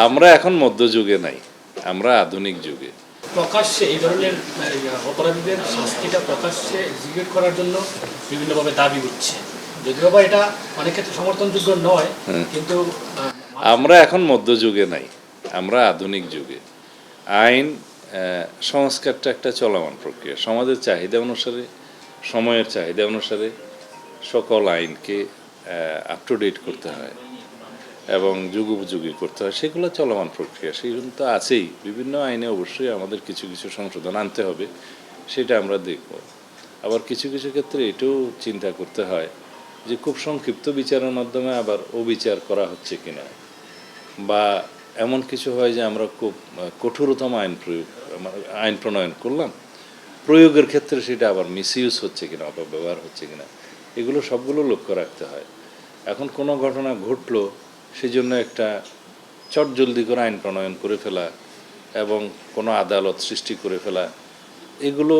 আমরা এখন মধ্যযুগে নাই, আমরা আধুনিক যুগে। প্রকাশ্যে এই ধরনের অপরাধীদের শাস্তিটা প্রকাশ্যে এক্সিকিউট করার জন্য বিভিন্নভাবে দাবি উঠছে, যদিও বা এটা অনেক ক্ষেত্রে সমর্থনযোগ্য নয়, কিন্তু আমরা এখন মধ্যযুগে নাই, আমরা আধুনিক যুগে। আইন সংস্কারটা একটা চলমান প্রক্রিয়া। সমাজের চাহিদা অনুসারে, সময়ের চাহিদা অনুসারে সকল আইনকে আপ টু ডেট করতে হয় এবং যুগোপযোগী করতে হয়, সেগুলো চলমান প্রক্রিয়া। সেগুলো তো আছেই। বিভিন্ন আইনে অবশ্যই আমাদের কিছু কিছু সংশোধন আনতে হবে, সেটা আমরা দেখব। আবার কিছু কিছু ক্ষেত্রে এটাও চিন্তা করতে হয় যে খুব সংক্ষিপ্ত বিচারের মাধ্যমে আবার অবিচার করা হচ্ছে কিনা, বা এমন কিছু হয় যে আমরা খুব কঠোরতম আইন প্রণয়ন করলাম, প্রয়োগের ক্ষেত্রে সেটা আবার মিসইউজ হচ্ছে কিনা, অপব্যবহার হচ্ছে কিনা, এগুলো সবগুলো লক্ষ্য রাখতে হয়। এখন কোনো ঘটনা ঘটলো, সেজন্য একটা চটজলদি করে আইন প্রণয়ন করে ফেলা এবং কোনো আদালত সৃষ্টি করে ফেলা, এগুলো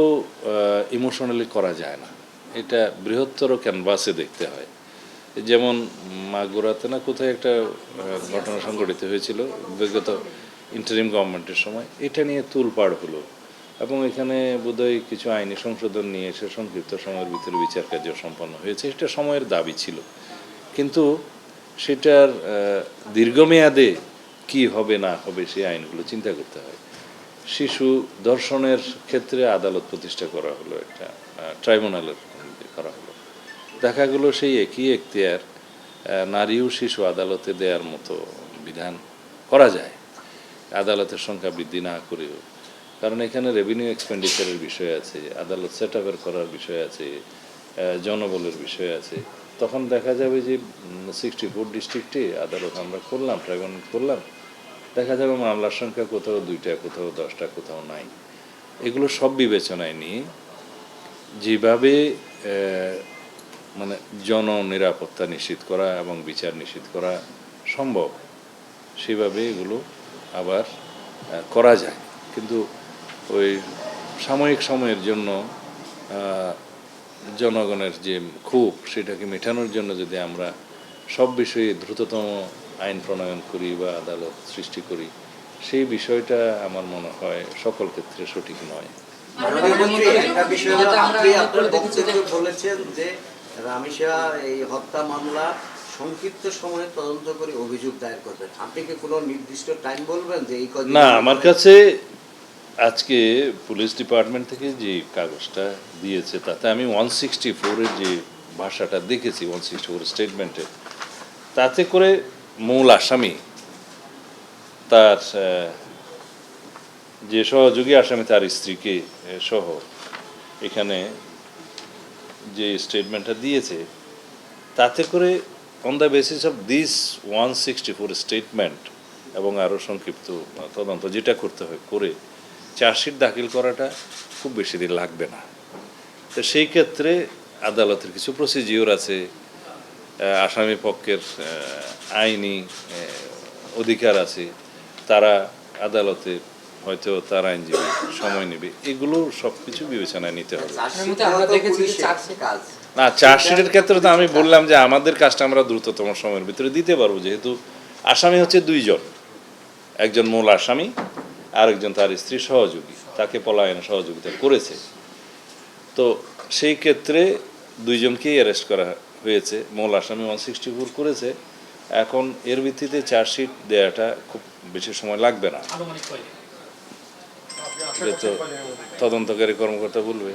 ইমোশনালি করা যায় না। এটা বৃহত্তর ক্যানভাসে দেখতে হয়। যেমন মাগুরাতে না কোথায় একটা ঘটনা সংঘটিত হয়েছিল বিগত ইন্টারিম গভর্নমেন্টের সময়, এটা নিয়ে তোলপাড় হলো এবং এখানে বোধহয় কিছু আইনি সংশোধন নিয়ে এসে সংক্ষিপ্ত সময়ের ভিতরে বিচার কার্য সম্পন্ন হয়েছে। এটা সময়ের দাবি ছিল, কিন্তু সেটার দীর্ঘমেয়াদে কি হবে না হবে সেই আইনগুলো চিন্তা করতে হয়। শিশু ধর্ষণের ক্ষেত্রে আদালত প্রতিষ্ঠা করা হলো, একটা ট্রাইব্যুনালের করা হলো। দেখা গেলো সেই একই এখতিয়ার নারী ও শিশু আদালতে দেওয়ার মতো বিধান করা যায়, আদালতের সংখ্যা বৃদ্ধি না করেও। কারণ এখানে রেভিনিউ এক্সপেন্ডিচারের বিষয় আছে, আদালত সেট আপের করার বিষয় আছে, জনবলের বিষয় আছে। তখন দেখা যাবে যে 64 ডিস্ট্রিক্টে আদালত আমরা করলাম, ট্রাইব্যুনাল করলাম, দেখা যাবে মামলার সংখ্যা কোথাও 2টা, কোথাও 10টা, কোথাও নাই। এগুলো সব বিবেচনায় নিয়ে যেভাবে মানে জননিরাপত্তা নিশ্চিত করা এবং বিচার নিশ্চিত করা সম্ভব, সেভাবে এগুলো আবার করা যায়। কিন্তু ওই সাময়িক সময়ের জন্য জনগণের যে ক্ষোভ, সেটাকে মেটানোর জন্য যদি আমরা সব বিষয়ে দ্রুততম আইন প্রণয়ন করি বা আদালত সৃষ্টি করি, সেই বিষয়টা আমার মনে হয় সকল ক্ষেত্রে সঠিক নয়। বলেছেন যে রামিশা এই হত্যা মামলা সংক্ষিপ্ত সময়ে তদন্ত করে অভিযোগ দায়ের করবেন, আপনি কি কোনো নির্দিষ্ট টাইম বলবেন যে এই না, আমার কাছে আজকে পুলিশ ডিপার্টমেন্ট থেকে যে কাগজটা দিয়েছে তাতে আমি 164-এর যে ভাষাটা দেখেছি, 164 স্টেটমেন্টে, তাতে করে মূল আসামি তার যে সহযোগী আসামি তার স্ত্রীকে সহ এখানে যে স্টেটমেন্টটা দিয়েছে, তাতে করে on the basis of this 164 statement এবং আরও সংক্ষিপ্ত তদন্ত যেটা করতে হয় করে চার্জশিট দাখিল করাটা খুব বেশি দিন লাগবে না। তো সেই ক্ষেত্রে আদালতের কিছু প্রসিজিওর আছে, আসামি পক্ষের আইনি অধিকার আছে, তারা আদালতে হয়তো তার আইনজীবী সময় নেবে, এগুলো সব কিছু বিবেচনায় নিতে হবে। না, চার্জশিটের ক্ষেত্রে তো আমি বললাম যে আমাদের কাজটা আমরা দ্রুততম সময়ের ভিতরে দিতে পারবো, যেহেতু আসামি হচ্ছে 2 জন, একজন মূল আসামি আর একজন তার স্ত্রী সহযোগী, তাকে পলায়নে সহযোগিতা করেছে। তো সেই ক্ষেত্রে 2 জনকেই অ্যারেস্ট করা হয়েছে, মূল আসামি 164 করেছে। এখন এর ভিত্তিতে চার্জশিট দেওয়াটা খুব বেশি সময় লাগবে না, তো তদন্তকারী কর্মকর্তা বলবে।